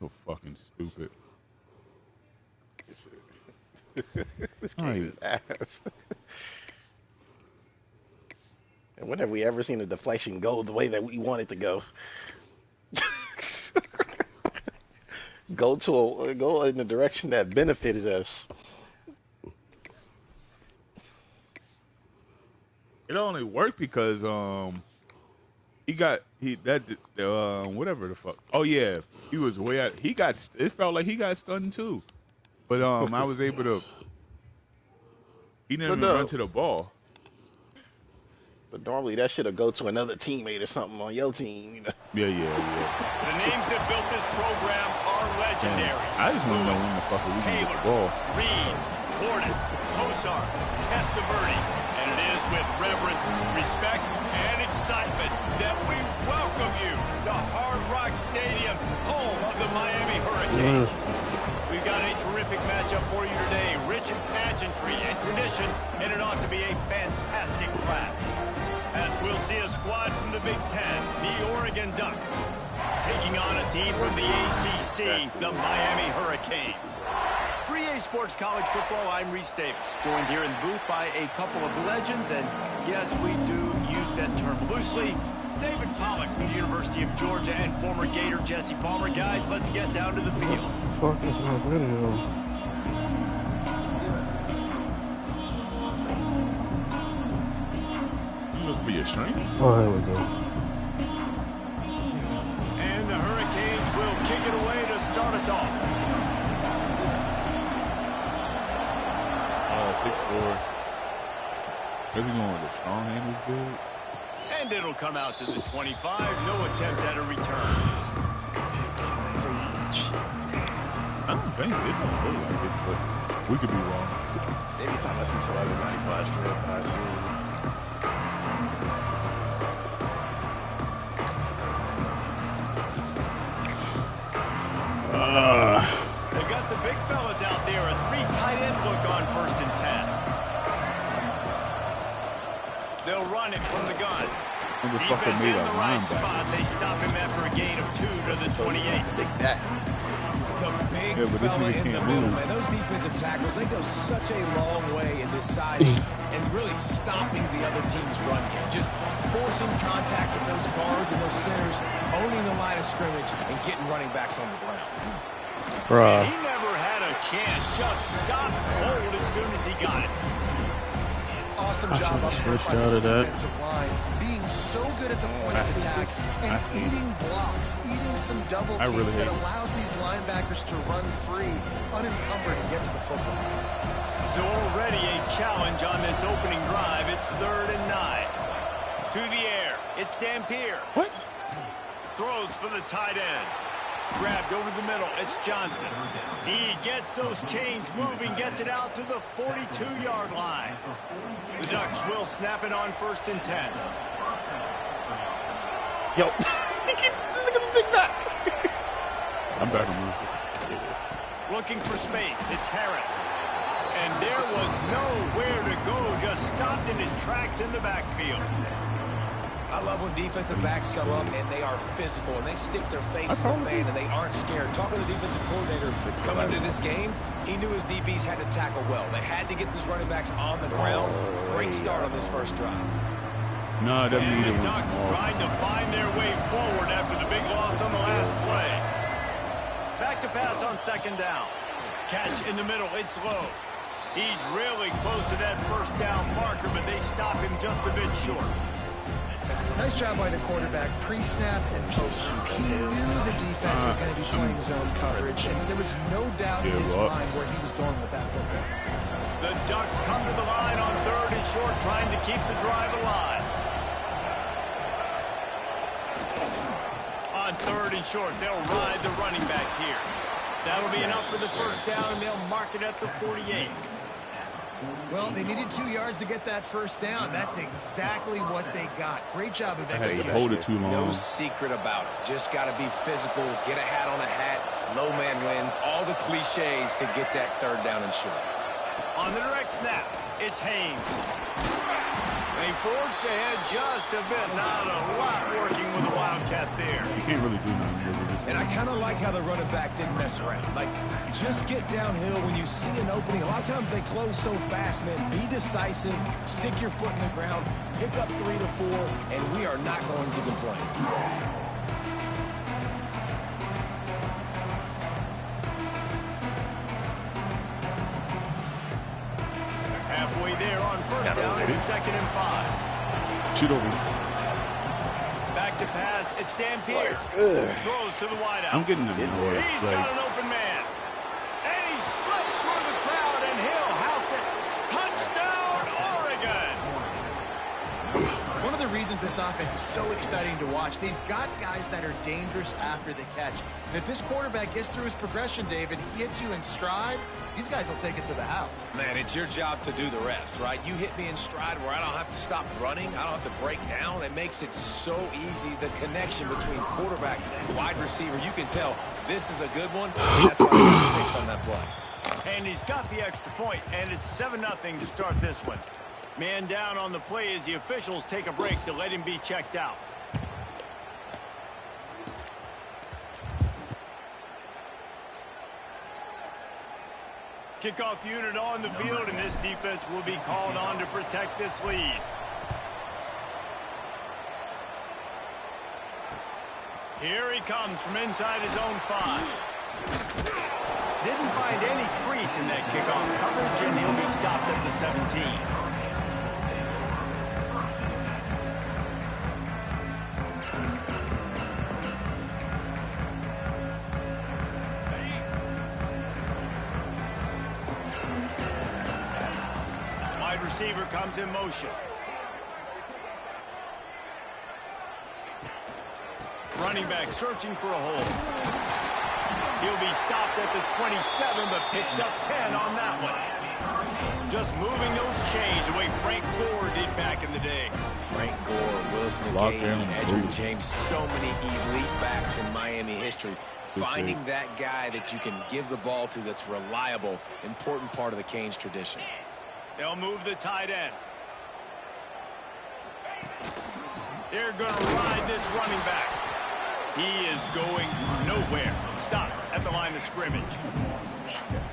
so fucking stupid. This game is ass. And when have we ever seen a deflection go the way that we want it to go? Go in the direction that benefited us. It only worked because whatever the fuck. Oh yeah, he was way out. He got it felt like he got stunned too, but I was able to. He didn't But even run no, to the ball. but normally that should have go to another teammate or something on your team. You know? Yeah. The names that built this program are legendary. I just want to know when the fuck are we gonna get the ball. Reed, Portis, Kosar, Testaverde, and it is with reverence, respect, and excitement that we welcome you to Hard Rock Stadium, home of the Miami Hurricanes. We've got a terrific matchup for you today, rich in pageantry and tradition, and it ought to be a fantastic clash. As we'll see a squad from the Big Ten, the Oregon Ducks, taking on a team from the ACC, the Miami Hurricanes. For EA Sports College Football, I'm Reese Davis, joined here in the booth by a couple of legends, and yes, we do use that term loosely. David Pollack from the University of Georgia and former Gator Jesse Palmer. Guys, let's get down to the field. What the fuck is my video? You look for your string. Oh, here we go. And the Hurricanes will kick it away to start us off. 6'4". Is he going with the strong hand is good? And it'll come out to the 25. No attempt at a return. I don't think it don't look like it, but we could be wrong. Every time I see somebody with 95 strength, I assume. They got the big fellas out there. A 3 tight end look on 1st and 10. They'll run it from the gun. Motherfucker Defense made in a the right linebacker. spot. They stop him after a gain of 2 to the 28. Big back. The big Yeah, but this fella nigga in the can't middle, move. man. Those defensive tackles, they go such a long way in deciding and really stopping the other team's run game. Just forcing contact with those guards and those centers, owning the line of scrimmage, and getting running backs on the ground. Bruh. He never had a chance. Just stopped cold as soon as he got it. Awesome I job up should've front by switched this out of that. defensive line, being so good at the point of attack and eating blocks, eating some double teams really that hate it. allows these linebackers to run free, unencumbered, and get to the football. So already a challenge on this opening drive. It's 3rd and 9. To the air. It's Dampier. What? Throws for the tight end. Grabbed over the middle. It's Johnson. He gets those chains moving, gets it out to the 42-yard line. The Ducks will snap it on 1st and 10. Yo, look at the big back. I'm back on move. Looking for space. It's Harris. And there was nowhere to go. Just stopped in his tracks in the backfield. I love when defensive backs come up and they are physical and they stick their face to the fan and they aren't scared. Talking to the defensive coordinator coming into this game, he knew his DBs had to tackle well. They had to get these running backs on the ground. Great start on this first drive. No, that And means the it Ducks went small. trying to find their way forward after the big loss on the last play. Back to pass on 2nd down. Catch in the middle. It's Lowe. He's really close to that 1st down marker, but they stop him just a bit short. Nice job by the quarterback, pre-snap and post-snap. He knew the defense was going to be playing zone coverage, and there was no doubt in his mind where he was going with that football. The Ducks come to the line on 3rd and short, trying to keep the drive alive. On 3rd and short, they'll ride the running back here. That'll be enough for the 1st down, and they'll mark it at the 48. Well, they needed 2 yards to get that 1st down. That's exactly what they got. Great job of I had to executing. hold it too long. No secret about it. Just got to be physical, get a hat on a hat, low man wins, all the cliches to get that 3rd down and short. On the direct snap, it's Haynes. They forged ahead just a bit. Not a lot working with the Wildcat there. You can't really do nothing here with this. And I kind of like how the running back didn't mess around. Like, just get downhill when you see an opening. A lot of times they close so fast, man. Be decisive, stick your foot in the ground, pick up 3 to 4, and we are not going to complain. Halfway there on first down and 2nd and 5. Shoot over. Back to pass. It's Dan Pierce. Throws to the wideout. I'm getting them. He's got an open man. And he slipped through the crowd, and he'll house it. Touchdown, Oregon. One of the reasons this offense is so exciting to watch, they've got guys that are dangerous after the catch. And if this quarterback gets through his progression, David, he hits you in stride, these guys will take it to the house. Man, it's your job to do the rest, right? You hit me in stride where I don't have to stop running. I don't have to break down. It makes it so easy. The connection between quarterback and wide receiver, you can tell this is a good one. That's why I got 6 on that play. And he's got the extra point, and it's 7-0 to start this one. Man down on the play as the officials take a break to let him be checked out. Kickoff unit on the field, and this defense will be called on to protect this lead. Here he comes from inside his own 5. Didn't find any crease in that kickoff coverage, and he'll be stopped at the 17. Receiver comes in motion. Running back searching for a hole. He'll be stopped at the 27, but picks up 10 on that one. Just moving those chains the way Frank Gore did back in the day. Frank Gore, Willis McGahee, Edgerrin James, so many elite backs in Miami history. Finding that guy that you can give the ball to that's reliable, important part of the Canes tradition. They'll move the tight end. They're going to ride this running back. He is going nowhere. Stop at the line of scrimmage.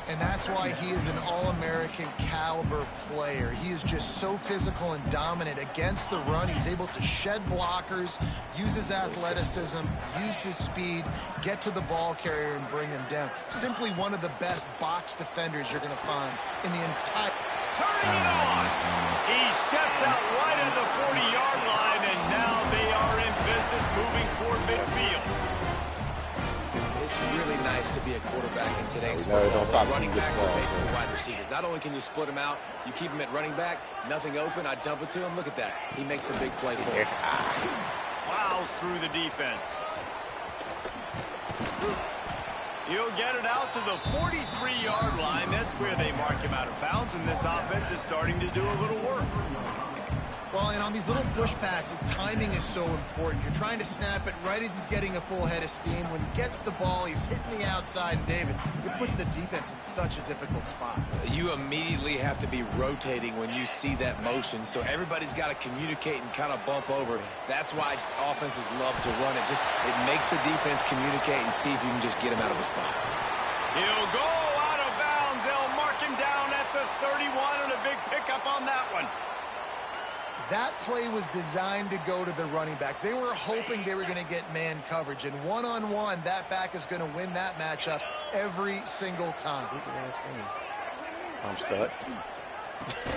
And that's why he is an All-American caliber player. He is just so physical and dominant against the run. He's able to shed blockers, use his athleticism, use his speed, get to the ball carrier and bring him down. Simply one of the best box defenders you're going to find in the entire... Turning it on. He steps out right at the 40-yard line, and now they are in business moving toward midfield. It's really nice to be a quarterback in today's football. Running backs are basically wide receivers. Not only can you split them out, you keep them at running back, nothing open, I dump it to him. Look at that. He makes a big play for it. Plows through the defense. He'll get it out to the 43-yard line. That's where they mark him out of bounds, and this offense is starting to do a little work. Well, and on these little push passes, timing is so important. You're trying to snap it right as he's getting a full head of steam. When he gets the ball, he's hitting the outside, and David, it puts the defense in such a difficult spot. You immediately have to be rotating when you see that motion, so everybody's got to communicate and kind of bump over. That's why offenses love to run it. It makes the defense communicate and see if you can just get him out of the spot. He'll go out of bounds. They'll mark him down at the 31, and a big pickup on that one. That play was designed to go to the running back. They were hoping they were going to get man coverage, and one-on-one, that back is going to win that matchup every single time. I'm stuck.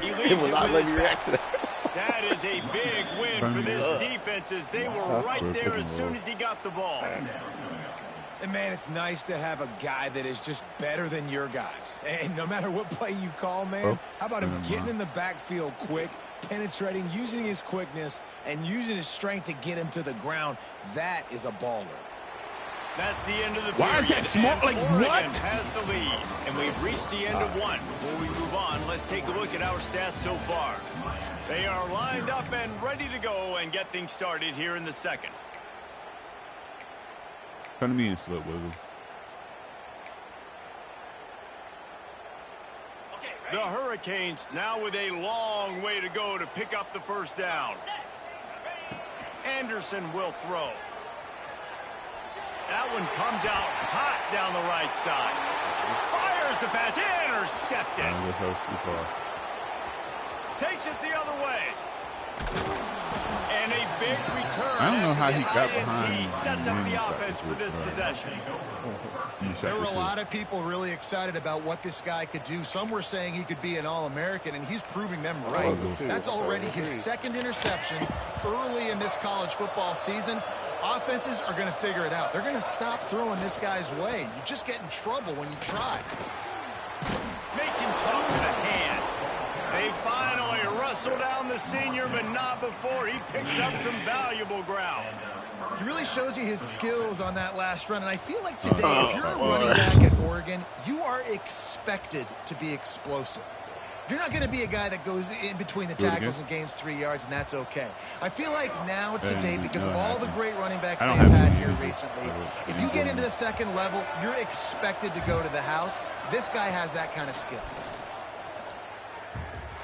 He It will not let me react to that. That is a big win for this defense as they were right there as soon as he got the ball. And, man, it's nice to have a guy that is just better than your guys. And no matter what play you call, man, how about him getting in the backfield quick, penetrating, using his quickness, and using his strength to get him to the ground? That is a baller. That's the end of the Why is that small? Like, what? Has the lead, and we've reached the end of one. Before we move on, let's take a look at our stats so far. They are lined up and ready to go and get things started here in the second. Come to me and slip, Wiggle. Okay, The Hurricanes now with a long way to go to pick up the first down. Anderson will throw. That one comes out hot down the right side. Fires the pass. Intercepted. I guess that was too far. Takes it the other way. And a big return. I don't know how he got INT behind sets up and the then offense with this possession. There were a lot of people really excited about what this guy could do. Some were saying he could be an All-American, and he's proving them right. That's already his second interception early in this college football season. Offenses are going to figure it out. They're going to stop throwing this guy's way. You just get in trouble when you try. Makes him talk to the hand. They finally wrestle down the senior, but not before he picks up some valuable ground. He really shows you his skills on that last run. And I feel like today, if you're a running back at Oregon, you are expected to be explosive. You're not going to be a guy that goes in between the tackles and gains 3 yards, and that's okay. I feel like now today, because of all the great running backs they've had here recently, if you get into the second level, you're expected to go to the house. This guy has that kind of skill.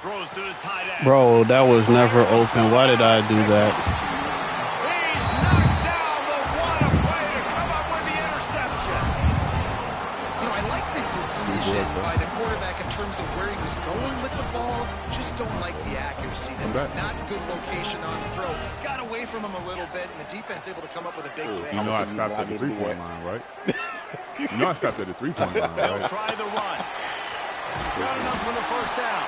Throws to the tight end. Bro, that was never open. Why did I do that? He's knocked down the one play to come up with the interception. You know, I like the decision by the quarterback in terms of where he was going with the ball. Just don't like the accuracy. That was not good location on the throw. Got away from him a little bit, and the defense able to come up with a big play. You know I stopped at the 3-point line, right? You know I stopped at the 3-point line, They'll right? try the run. Got enough for the first down.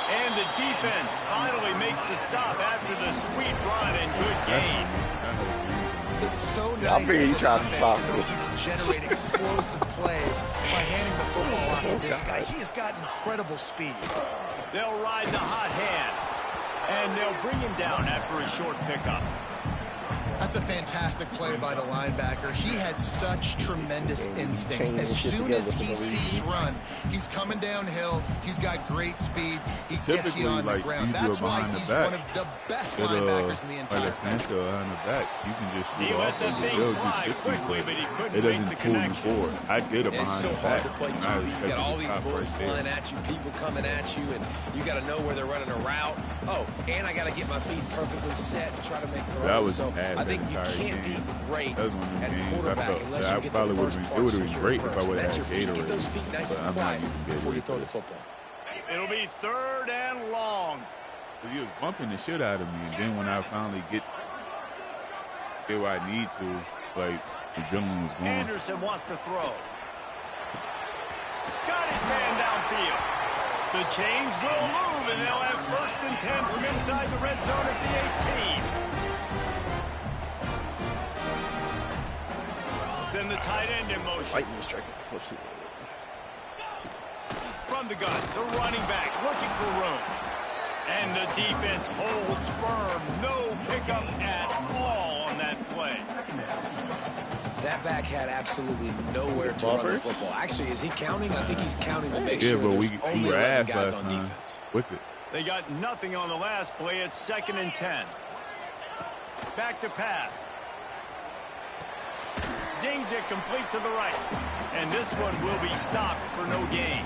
And the defense finally makes the stop after the sweet run and good gain. It's so Yeah, I nice figured as he an tried to offense stop to know me. you can generate explosive plays by handing the football off to this guy. He has got incredible speed. They'll ride the hot hand. And they'll bring him down after a short pickup. That's a fantastic play by the linebacker. He has such tremendous instincts. As soon as he sees run, he's coming downhill. He's got great speed. He gets you on the ground. That's why he's one of the best linebackers in the entire country. Behind the back, you can just shoot He off let that of thing it. fly quickly, but he It couldn't make doesn't the pull you connection. forward. I did it It's behind so the hard back. to play and I QB. You expected got all to these stop bullets right there. flying at you, people coming at you, and you got to know where they're running a route. Oh, and I got to get my feet perfectly set and try to make throws. That was so bad I think that you entire can't game. be great That was one of the at games I quarterback felt unless that I you get probably the would first have part been. It would have been secured great if I first. would have That's had your feet. Get Gatorade. those feet nice But and I'm not quiet using before you Gatorade. throw the football. It'll be 3rd and long. He was bumping the shit out of me, and then when I finally get where I need to, like the adrenaline was going. Anderson wants to throw. Got his man downfield. The chains will move, and they'll have 1st and 10 from inside the red zone at the 18. Send the tight end in motion. Lightning strike. From the gun, the running back looking for room. And the defense holds firm. No pickup at all on that play. That back had absolutely nowhere to run the football. Actually, is he counting? I think he's counting to make Yeah, sure but there's we only were 11 ass guys last on time defense. with it. They got nothing on the last play. It's 2nd and 10. Back to pass. Zings it complete to the right. And this one will be stopped for no gain.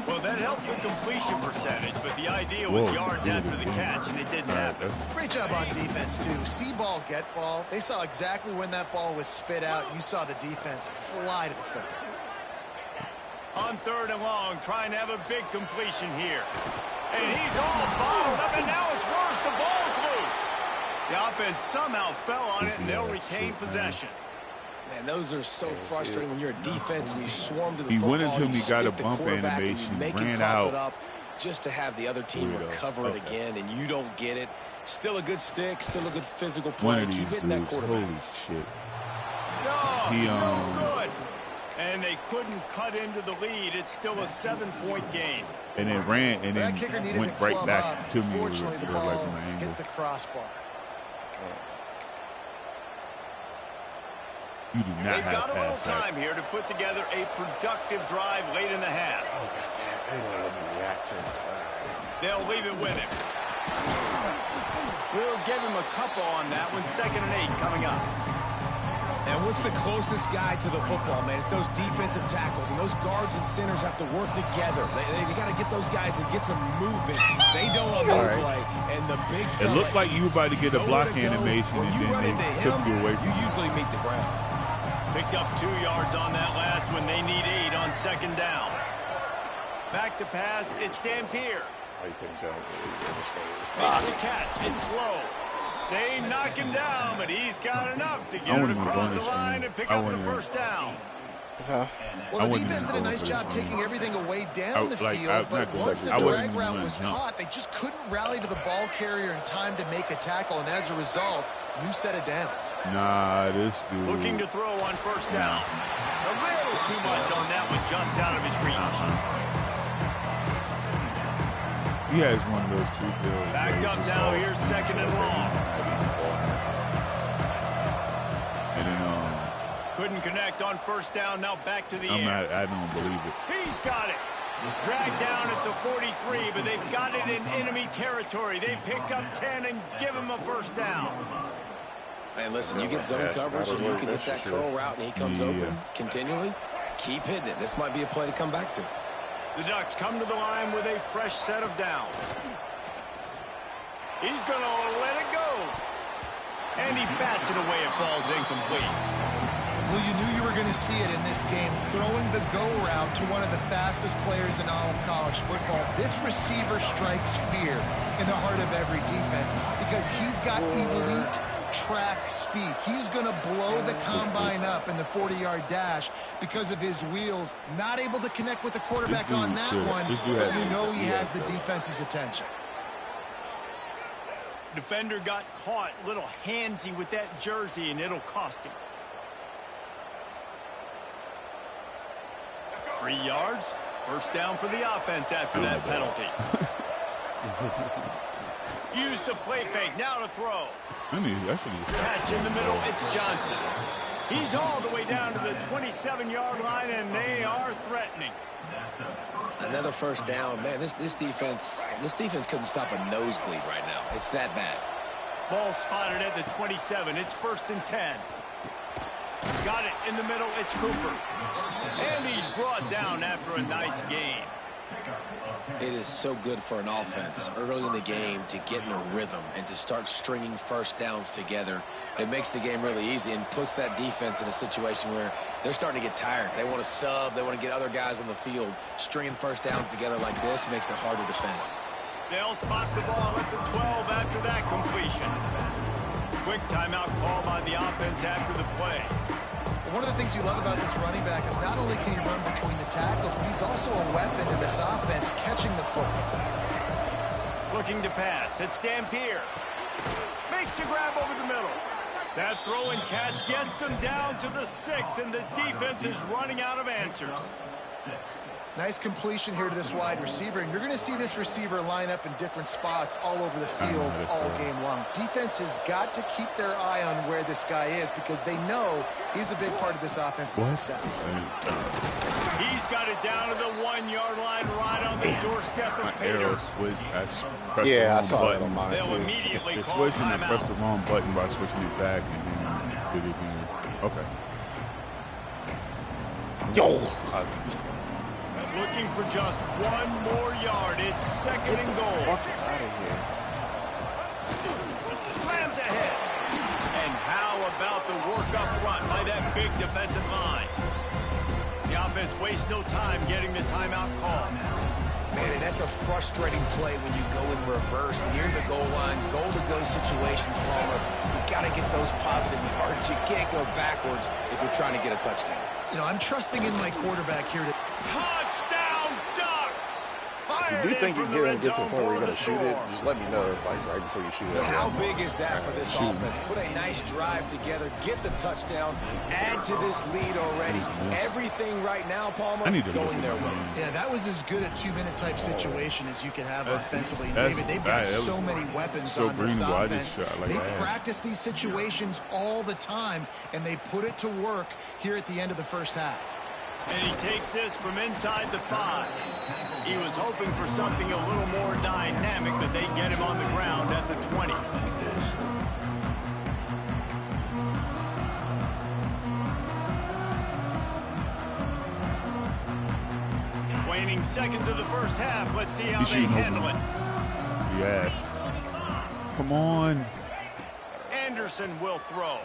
Well, that helped the completion percentage, but the idea was yards after the catch, and it didn't happen. Great job on defense, too. See ball, get ball. They saw exactly when that ball was spit out. You saw the defense fly to the football. On 3rd and long, trying to have a big completion here. And he's all bottled up, and now it's worse. The ball's loose. The offense somehow fell on it, and they'll retain possession. Man, those are so frustrating when you're a defense and you swarm to the He football. went into me, you got a stick the bump quarterback and you animation, make him ran cough out. it up just to have the other team Weirdo. recover it Okay. again, and you don't get it. Still a good stick, still a good physical One play. of these Keep hitting that dudes, quarterback. holy shit. No, no good. And they couldn't cut into the lead. It's still a 7-point game. And then ran, and That kicker then needed went to right club back up. to me. Fortunately, the It was like ball an angle. hits the crossbar. You do not They've have got a little pass sack. time here to put together a productive drive late in the half. They don't let me react to it. They'll leave it with him. We'll give him a couple on that one. 2nd and 8 coming up. And what's the closest guy to the football, man? It's those defensive tackles, and those guards and centers have to work together. They got to get those guys and get some movement. They don't on this play. And the big It looked like you were about to get a block animation, and then they took you away from you usually meet the ground. Picked up 2 yards on that last one. They need 8 on second down. Back to pass. It's Dampier. Oh, you couldn't tell. Makes the catch. It's slow. They knock him down, but he's got enough to get it across the line and pick up the first down. Well, the defense did a nice job taking everything away down the field, but once the drag route was caught, they just couldn't rally to the ball carrier in time to make a tackle, and as a result, new set of downs. Nah, this dude. Looking to throw on first down. A little too much on that one, just out of his reach. He has one of those 2 bills. Backed up now, here's second and long. And then, couldn't connect on first down, now back to the air. I don't believe it. He's got it. Dragged down at the 43, but they've got it in enemy territory. They pick up 10 and give him a first down. Man, listen, you get zone coverage and you can hit that curl route and he comes open continually. Keep hitting it. This might be a play to come back to. The Ducks come to the line with a fresh set of downs. He's going to let it go. And he bats it away. It falls incomplete. Well, you knew you were going to see it in this game, throwing the go route to one of the fastest players in all of college football. This receiver strikes fear in the heart of every defense because he's got elite track speed. He's going to blow the combine up in the 40-yard dash because of his wheels. Not able to connect with the quarterback on that one, but you know he has the defense's attention. Defender got caught a little handsy with that jersey, and it'll cost him. 3 yards. First down for the offense after that penalty. Use the play fake. Now to throw. Catch in the middle. It's Johnson. He's all the way down to the 27-yard line, and they are threatening. Another first down. Man, this defense couldn't stop a nosebleed right now. It's that bad. Ball spotted at the 27. It's 1st and 10. Got it in the middle. It's Cooper. And he's brought down after a nice gain. It is so good for an offense early in the game to get in a rhythm and to start stringing first downs together. It makes the game really easy and puts that defense in a situation where they're starting to get tired. They want to sub. They want to get other guys on the field. Stringing first downs together like this makes it hard to defend. They'll spot the ball at the 12 after that completion. Quick timeout call by the offense after the play. One of the things you love about this running back is not only can he run between the tackles, but he's also a weapon in this offense, catching the football. Looking to pass. It's Dampier. Makes the grab over the middle. That throw and catch gets them down to the 6, and the defense is running out of answers. Nice completion here to this wide receiver, and you're going to see this receiver line up in different spots all over the field all game long. Defense has got to keep their eye on where this guy is because they know he's a big part of this offense's success. He's got it down to the 1-yard line right on the doorstep of Pater. Yeah, I saw it on mine. They'll immediately call switched and I pressed the wrong button by switching it back and then did it again. Okay. Yo! Looking for just 1 more yard. It's 2nd and goal. Fuck out of here. Slams ahead. And how about the work up front by that big defensive line? The offense wastes no time getting the timeout call. Man, and that's a frustrating play when you go in reverse near the goal line, goal-to-go situations, Palmer. You've got to get those positive yards. You can't go backwards if you're trying to get a touchdown. You know, I'm trusting in my quarterback here to... Touchdown, Ducks! If you do think you get to the point where you're going to shoot it, just let me know, like, right before you shoot it. But how big is that for this offense? Put a nice drive together, get the touchdown, add to this lead already. Everything right now, Palmer, going their way. Yeah, that was as good a 2-minute type situation as you could have offensively. And David, they've got so many weapons on this offense. They practice these situations all the time, and they put it to work here at the end of the first half. And he takes this from inside the 5. He was hoping for something a little more dynamic, but they get him on the ground at the 20. seconds of the first half. Let's see how He's they shooting handle it. Yes. Come on. Anderson will throw.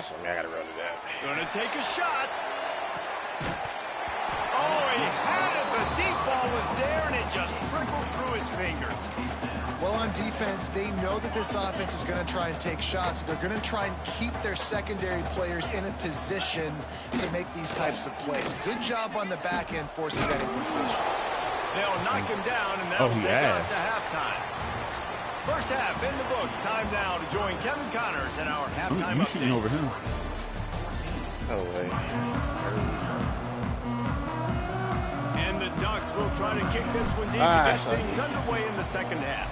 Something I gotta run to that. Gonna take a shot. Oh, he had it. The deep ball was there, and it just trickled through his fingers. Well, on defense, they know that this offense is going to try and take shots. They're going to try and keep their secondary players in a position to make these types of plays. Good job on the back end forcing that incompletion. They'll knock him down, and that will take us to halftime. First half in the books. Time now to join Kevin Connors in our halftime You shooting update. over him. No way. And the Ducks will try to kick this one deep to get things underway in the second half.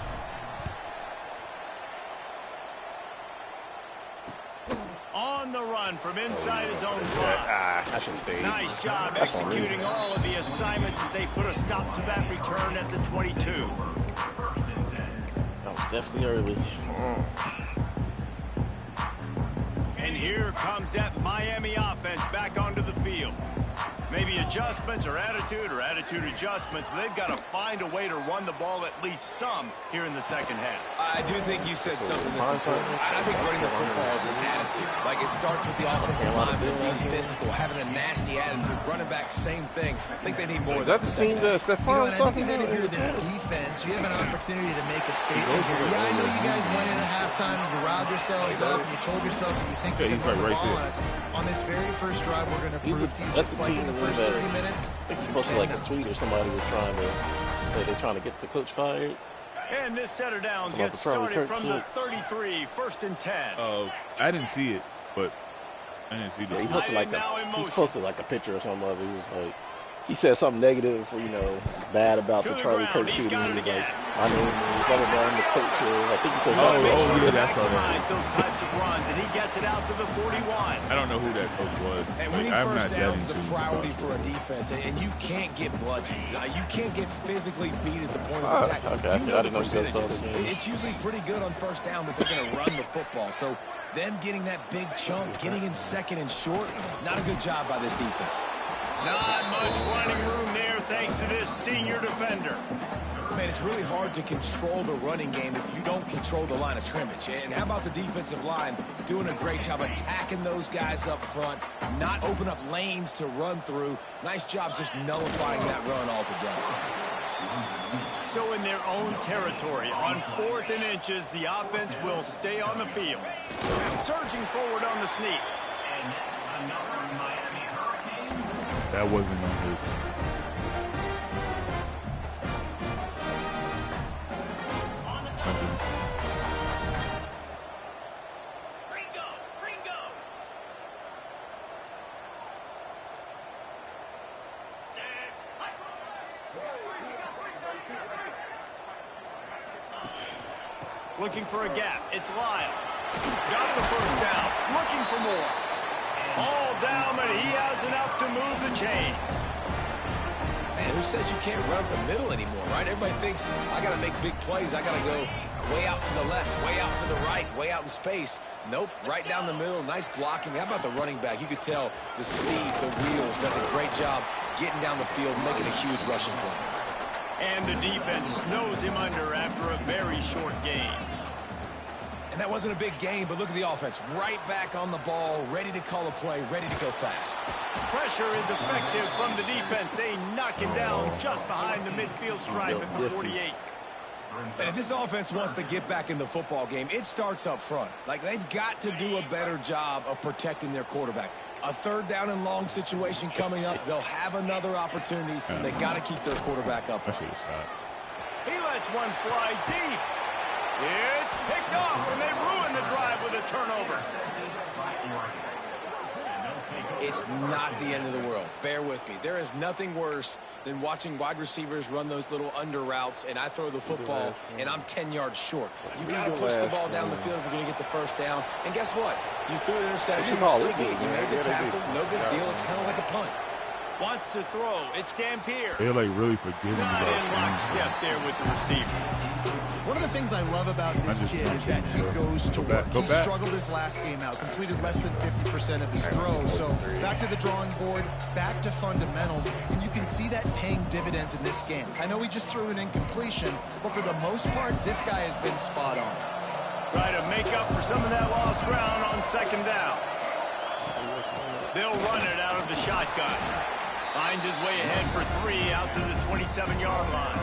On the run from inside his own 5. I should have stayed. Nice job executing all of the assignments as they put a stop to that return at the 22. That was definitely early. And here comes that Miami offense back onto the field. Maybe adjustments or attitude adjustments, but they've got to find a way to run the ball at least some here in the second half. I do think you said something that's important. I think running the football is an attitude. Like, it starts with the offensive line being physical, having a nasty attitude. Running back, same thing. I think they need more of that. Is that the team that Stephon was talking that about? if you're this defense, you have an opportunity to make a statement here. Yeah, I know you guys went in at halftime and you riled yourselves up and you told yourself that you think you're going to run the ball on us. On this very first drive, we're going to prove to you, just like in the first 30 minutes. I think he posted like a tweet or somebody was trying to get the coach fired. And this setter downs gets started from the 33, 1st and 10. I didn't see it, but I didn't see that. He posted like a picture or something of it. He was like, he said something negative, bad about the Charlie Kirk shooting. He was like, my name is blah, blah, blah, I'm the coach. I think he said, yeah, that's those types of runs, and he gets it out to the 41. I don't know who that coach was. And winning first down is a priority for a defense, and you can't get bludgeoned. You can't get physically beat at the point of attack. Okay, you know the percentages. It's usually pretty good on first down that they're going to run the football. So them getting that big chunk, getting in second and short, not a good job by this defense. Not much running room there thanks to this senior defender. Man, it's really hard to control the running game if you don't control the line of scrimmage. And how about the defensive line doing a great job attacking those guys up front, not open up lanes to run through. Nice job just nullifying that run altogether. So in their own territory, on 4th and inches, the offense will stay on the field. Surging forward on the sneak. That wasn't on his. Looking for a gap. It's Lyle. Got the first down. Looking for more. All down, but he has enough to move the chains. Man, who says you can't run up the middle anymore, right? Everybody thinks, I got to make big plays. I got to go way out to the left, way out to the right, way out in space. Nope, right down the middle. Nice blocking. How about the running back? You could tell the speed, the wheels, does a great job getting down the field, making a huge rushing play. And the defense snows him under after a very short game. And that wasn't a big game, but look at the offense. Right back on the ball, ready to call a play, ready to go fast. Pressure is effective from the defense. They knock him down just behind the midfield stripe at the 48. And if this offense wants to get back in the football game, it starts up front. Like, they've got to do a better job of protecting their quarterback. A 3rd down and long situation coming up. They'll have another opportunity. They got to keep their quarterback up. He lets one fly deep. It's picked off, and they ruin the drive with a turnover. It's not the end of the world. Bear with me. There is nothing worse than watching wide receivers run those little under routes, and I throw the football, and I'm 10 yards short. You got to push the ball down the field if you're going to get the first down. And guess what? You threw an interception, you made the tackle, no big deal. It's kind of like a punt. Wants to throw. It's Dampier. They're like really forgetting Not about in lockstep there with the receiver. One of the things I love about this kid is that he goes to work. He struggled his last game out, completed less than 50% of his throws. So back to the drawing board, back to fundamentals, and you can see that paying dividends in this game. I know he just threw an incompletion, but for the most part, this guy has been spot on. Try to make up for some of that lost ground on second down. They'll run it out of the shotgun. Finds his way ahead for 3 out to the 27-yard line.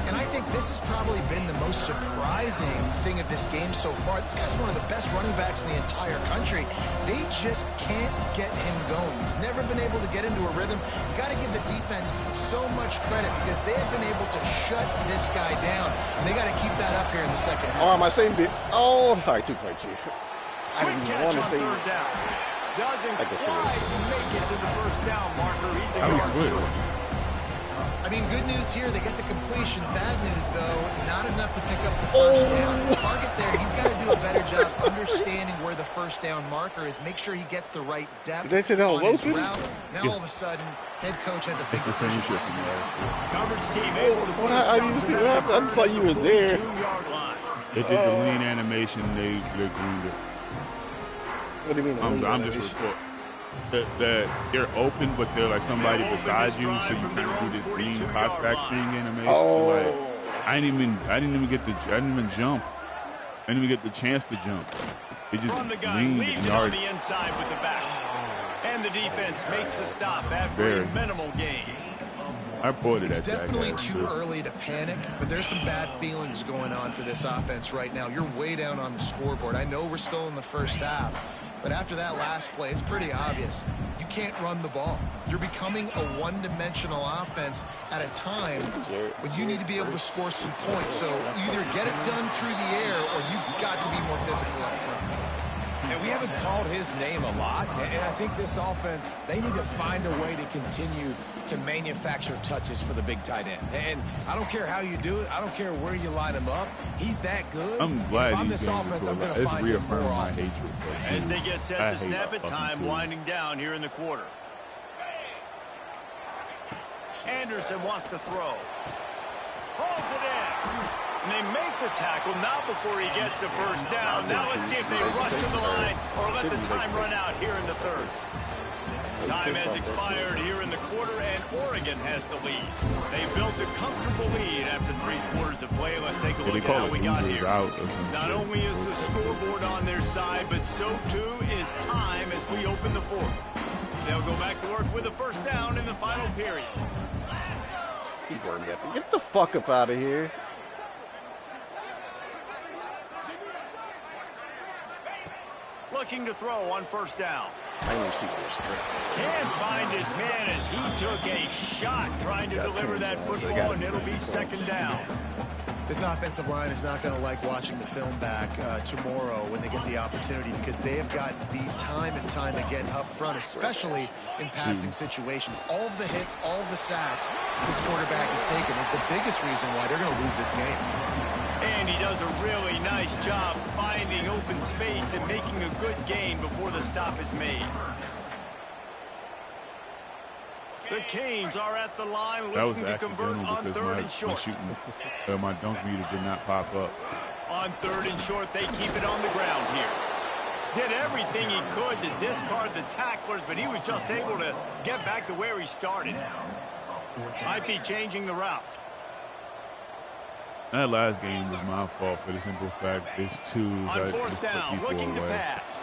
And I think this has probably been the most surprising thing of this game so far. This guy's one of the best running backs in the entire country. They just can't get him going. He's never been able to get into a rhythm. You got to give the defense so much credit because they have been able to shut this guy down. And they got to keep that up here in the second half. Oh, am I saying bit? Oh, all right, 2.2. I Quick didn't catch want to on say third down. Doesn't quite make it to the first down marker. He's a yard short. I mean, good news here, they get the completion. Bad news, though, not enough to pick up the first down. The target there, he's got to do a better job understanding where the first down marker is, make sure he gets the right depth on his route. Now, all of a sudden, head coach has a big decision. Coverage team able to put I just thought you were there. 2-yard line. They did the lean animation. They agreed it. What do you mean? I'm just reporting that they're open, but they're like somebody beside you, so you kind of do this lean cockback thing animation. Oh. Like I didn't even jump. I didn't even get the chance to jump. It just From the gun, leaned leaves and it on yard. the inside with the back. And the defense makes the stop after a minimal gain. I reported It's that. definitely too early to panic, but there's some bad feelings going on for this offense right now. You're way down on the scoreboard. I know we're still in the first half, but after that last play, it's pretty obvious. You can't run the ball. You're becoming a one-dimensional offense at a time when you need to be able to score some points. So either get it done through the air or you've got to be more physical up front. And we haven't called his name a lot, and I think this offense, they need to find a way to continue to manufacture touches for the big tight end. And I don't care how you do it. I don't care where you line him up. He's that good. I'm glad if I'm these this games offense, are I'm going to it's find him more reaffirmed my often. hatred. As they get set I to hate snap it, fucking time teams. winding down here in the quarter. Anderson wants to throw. Hauls it in. And they make the tackle, not before he gets the first down. Now let's see if they rush to the line or let the time run out here in the third. Time has expired here in the quarter, and Oregon has the lead. They built a comfortable lead after 3 quarters of play. Let's take a look at how we got here. Not only is the scoreboard on their side, but so too is time as we open the fourth. They'll go back to work with a first down in the final period. Get the fuck up out of here. Looking to throw on first down. I didn't see this. Can't find his man as he took a shot trying to deliver that football, and it'll be second down. This offensive line is not going to like watching the film back tomorrow when they get the opportunity because they have gotten beat time and time again up front, especially in passing situations. All of the hits, all of the sacks this quarterback has taken is the biggest reason why they're going to lose this game. And he does a really nice job finding open space and making a good gain before the stop is made. The Canes are at the line looking to convert on third and short. My dunk meter did not pop up. On third and short, they keep it on the ground here. Did everything he could to discard the tacklers, but he was just able to get back to where he started. Might be changing the route. That last game was my fault for the simple fact it's twos. On fourth down, looking to pass.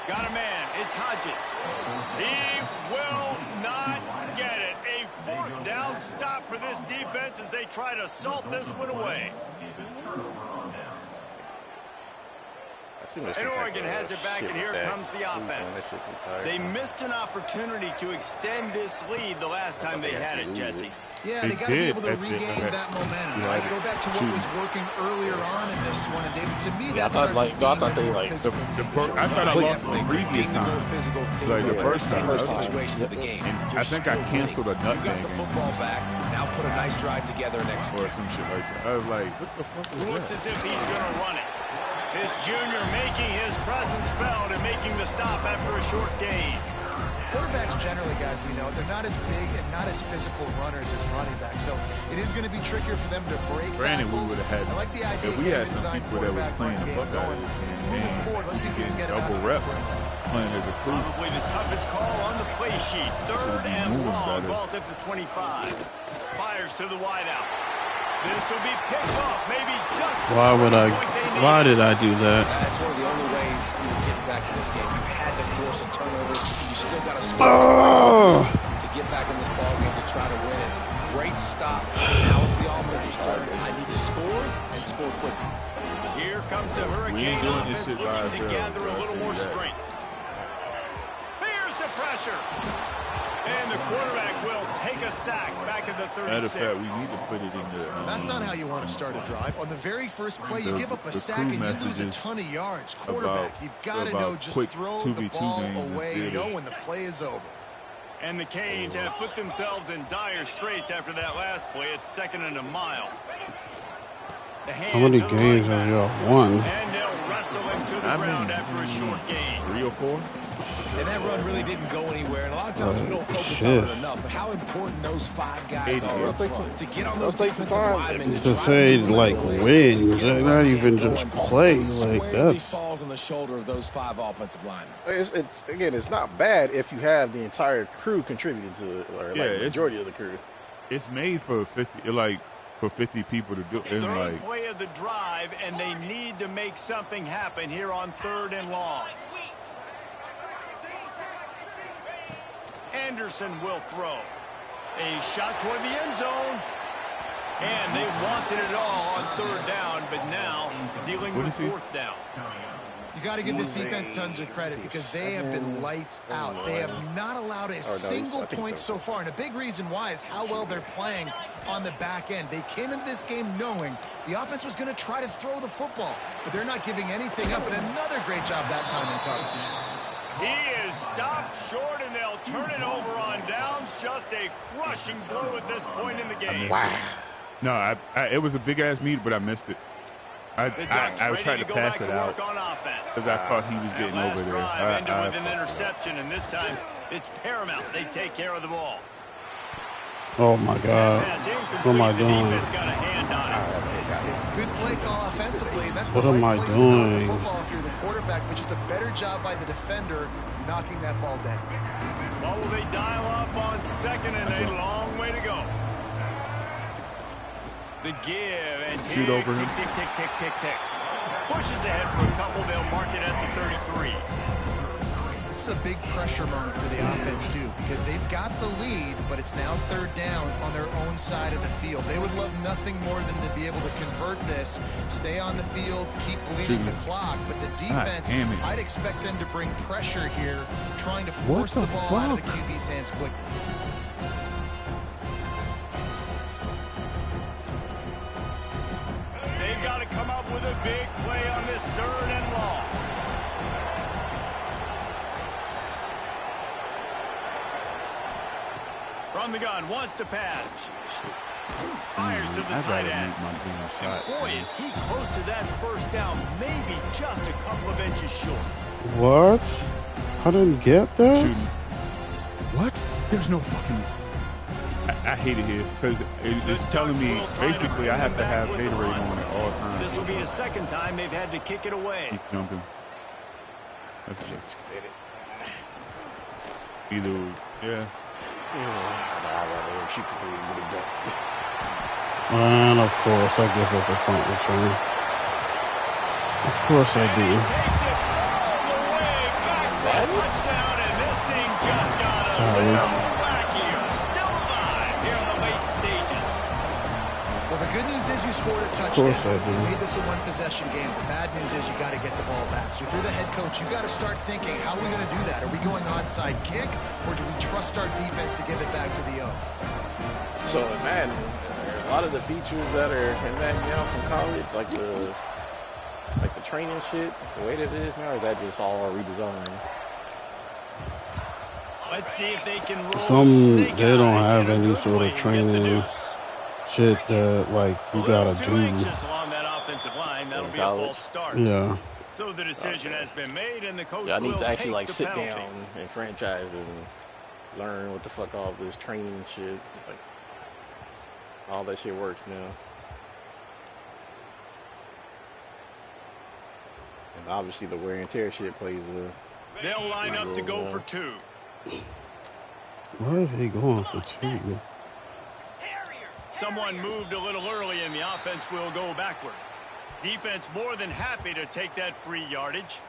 Got a man. It's Hodges. He will not get it. A fourth down stop for this defense as they try to salt this one away. And Oregon has it back, and here comes the offense. They missed an opportunity to extend this lead the last time they had it, Jesse. Yeah, they got to be able to regain that momentum. Right? Go back to what was working earlier on in this one, and David, to me, that starts with being more physical. I thought I lost the previous time, like the first time. First situation of the game. I think I canceled a nut You got the football back. Now put a nice drive together and execute. or some shit like that. I was like, what the fuck is Looks that? as if he's going to run it. This junior making his presence felt and making the stop after a short gain. quarterbacks generally, guys, we know, they're not as big and not as physical runners as running backs. So it is going to be trickier for them to break Granted, tackles. we would have had. I like the idea If we had some people that was playing the fuck out of it, moving forward, let's see if we can get it double rep playing as a crew. Probably the toughest call on the play sheet. Third and long. Ball's at the 25. Fires to the wideout. This will be picked off. Maybe just. Why did I do that? That's one of the only ways you would get back in this game. You had to force a turnover. You still got to score to get back in this ball game to try to win it. Great stop. Now it's the offensive turn. I need to score and score quickly. Here comes the Hurricane offense looking to gather a little more strength. Here's the pressure. And the quarterback will take a sack back at the 36. Matter of fact, we need to put it in the... That's not how you want to start a drive. On the very first play, you give up a sack and you lose a ton of yards. Quarterback, you've got to know, just throw the ball away, know when the play is over. And the Canes have put themselves in dire straits after that last play. It's 2nd and a mile. How many games have y'all won? And they'll wrestle him to the ground after a short gain. 3 or 4? And that run really didn't go anywhere. And a lot of times we don't focus on it enough. But how important those 5 guys are up front to get on those defensive linemen to say like wins, not even just play like that. Falls on the shoulder of those 5 offensive linemen. It's not bad if you have the entire crew contributing to it, or like the majority of the crew. It's made for 50, for 50 people to do. It's Third play of the drive, and they need to make something happen here on 3rd and long. Anderson will throw. A shot toward the end zone. And they wanted it all on 3rd down, but now dealing with 4th down. You got to give this defense tons of credit because they have been lights out. They have not allowed a single point so far, and a big reason why is how well they're playing on the back end. They came into this game knowing the offense was going to try to throw the football, but they're not giving anything up, and another great job that time in coverage. He is stopped short, and they'll turn it over on downs. Just a crushing blow at this point in the game. No, it was a big-ass meet, but I missed it. I tried to pass it out because I thought he was getting over there. Ended with an interception, and this time it's paramount. They take care of the ball. Oh my God! What am I doing? Good play call offensively. And that's what am I doing? Football if you're the quarterback, but just a better job by the defender knocking that ball down. Well, will they dial up on 2nd and a long way to go? The give and shoot over him. Tick, tick, tick, tick, tick. Pushes ahead for a couple. They'll mark it at the 33. This is a big pressure moment for the offense, too, because they've got the lead, but it's now 3rd down on their own side of the field. They would love nothing more than to be able to convert this, stay on the field, keep bleeding the clock, but the defense, I'd expect them to bring pressure here, trying to force the ball out of the QB's hands quickly. They've got to come up with a big play on this 3rd and long. From the gun, wants to pass. Fires to the tight end. And boy, is he close to that 1st down, maybe just a couple of inches short. What? I didn't get that? Shooting. What? There's no fucking... I hate it here because it's telling me basically I have to have Gatorade on at all times. This will be the 2nd time they've had to kick it away. Keep jumping. That's it. Either, yeah. And of course, I give up a punt return. Of course I do. Takes it all the way back for a touchdown, and this thing just got a little wackier. Still alive here in the late stages. Well, the good news is you scored a touchdown. Of course I do. You made this a one-possession game. The bad news is you got to get the ball back. So if you're the head coach, you got to start thinking, how are we going to do that? Are we going onside kick, or do we trust our defense to give it back to the O? So, man, a lot of the features that are in that from college, like the training shit, the way that it is now, is that just all redesigned? Let's see if they can roll. They don't have any sort of training shit that like you gotta do. Along that offensive line, that'll be a false start. Yeah. So the decision has been made, and the coach I need will to actually take like the sit penalty. down and franchise and learn what the fuck all this training shit, like all that shit works now. And obviously the wear and tear shit plays a... They'll line up to go for 2. Why is he going for 2? Someone moved a little early and the offense will go backward. Defense more than happy to take that free yardage.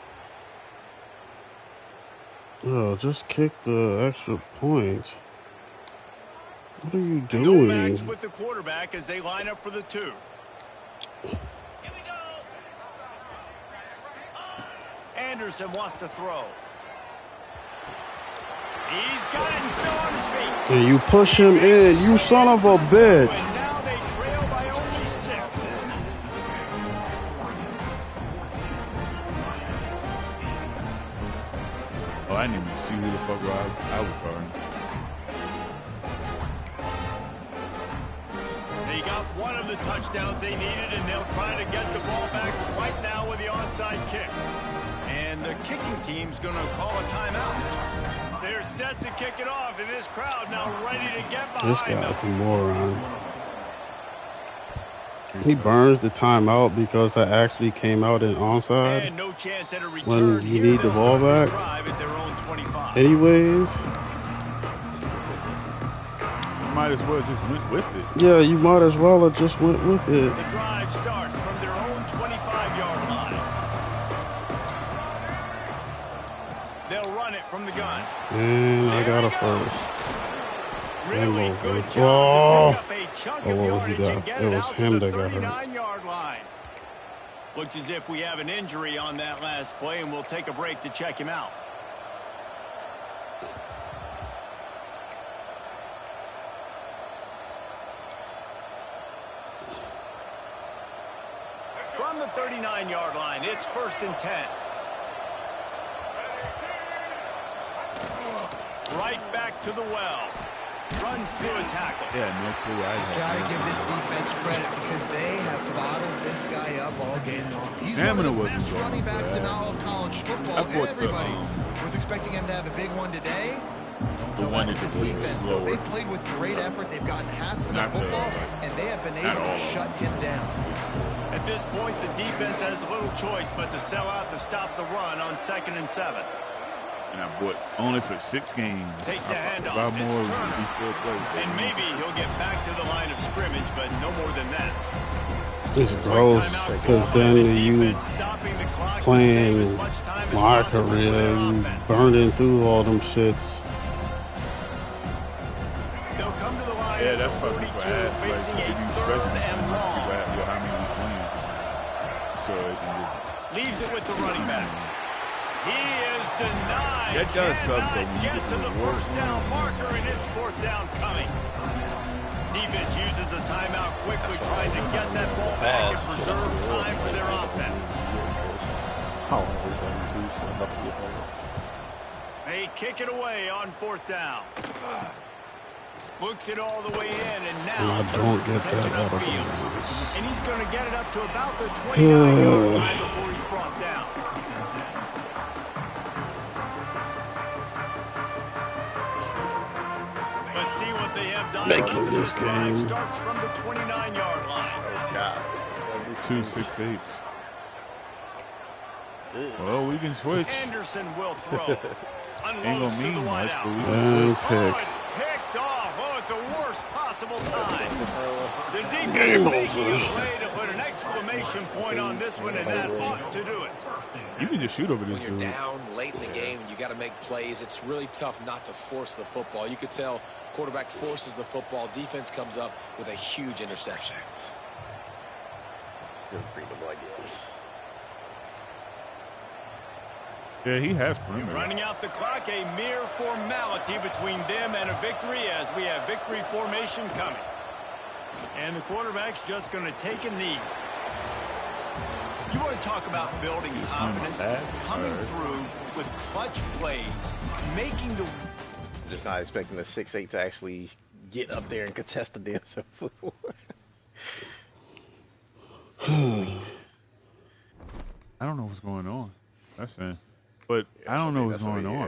Oh, just kick the extra point. What are you Go doing? backs with the quarterback as they line up for the 2. Anderson wants to throw. He's got it and still on his feet. And you push him in, you son of a bitch. And now they trail by only 6. Oh, I didn't even see who the fuck I was starting. They got one of the touchdowns they needed, and they'll try to get the ball back right now with the onside kick. And the kicking team's going to call a timeout. They're set to kick it off, and this crowd now ready to get behind This guy's a them. moron. He burns the timeout because I actually came out in onside. And no chance at a return When you here. need the They'll ball start this back. drive at their own 25. Anyways, You might as well just went with it. yeah, you might as well have just went with it. The drive starts from their own 25-yard line. They'll run it from the gun. And I got There a he goes. first. Really Game good over. job to pick up a chunk Oh, of what was he yardage and got? get It it was out him to the that got hurt. 39-yard line. Looks as if we have an injury on that last play, and we'll take a break to check him out. From the 39-yard line, it's 1st and 10. Right back to the well. Runs through a tackle. Yeah, no clue. Gotta give this defense credit because they have bottled this guy up all game long. He's Stamina one of the wasn't best good. running backs in all of college football. I thought Everybody was expecting him to have a big one today. Until one that's is this a little defense. slower. They played with great effort. They've gotten hats to the Not the, football, like, and they have been not able to all. shut him down. At this point, the defense has little choice but to sell out to stop the run on 2nd and 7. And I bought only for 6 games. Takes the handoff. About It's more, Turner. he still plays. And maybe he'll get back to the line of scrimmage, but no more than that. It's gross Timeout because called by the then you defense, stopping the clock to save as playing much time as my possible for career, their you offense. burning through all them shits. They'll come to the line Yeah, at that's the fucking 42, bad. facing a Like, 3rd and long. how many he's playing. So it can Leaves it with the running back. He is denied. That does suck, though, when you Get get to the the reward. 1st down marker, and it's 4th down coming. Defense uses a timeout quickly, trying to get that ball back and preserve time for their offense. They kick it away on 4th down. Looks it all the way in, and now And I don't turns get his attention that out of upfield. bounds. And he's going to get it up to about the 29-yard line before he's brought down. Let's see what they have done. Making this drive game. starts from the 29-yard line. 2-6-8. Well, we can switch. Anderson will throw. Ain't Unloads gonna to the mean much, wideout. but we can And switch. Oh, pick. it's picked off. Oh, at the worst possible time. The Game defense over. making a play to put an exclamation point on this one, and that ought to do it. You can just shoot over this When you're dude. down late in the game and you got to make plays, it's really tough not to force the football. You could tell quarterback forces the football. Defense comes up with a huge interception. Still breathable, I guess. Yeah, he has perimeter. Running out the clock, a mere formality between them and a victory as we have victory formation coming. And the quarterback's just going to take a knee. You want to talk about building confidence, coming through with clutch plays, making the... Just not expecting the 6'8" to actually get up there and contest the damn football. I don't know what's going on. That's it. But I don't know what's that's what going he on. is.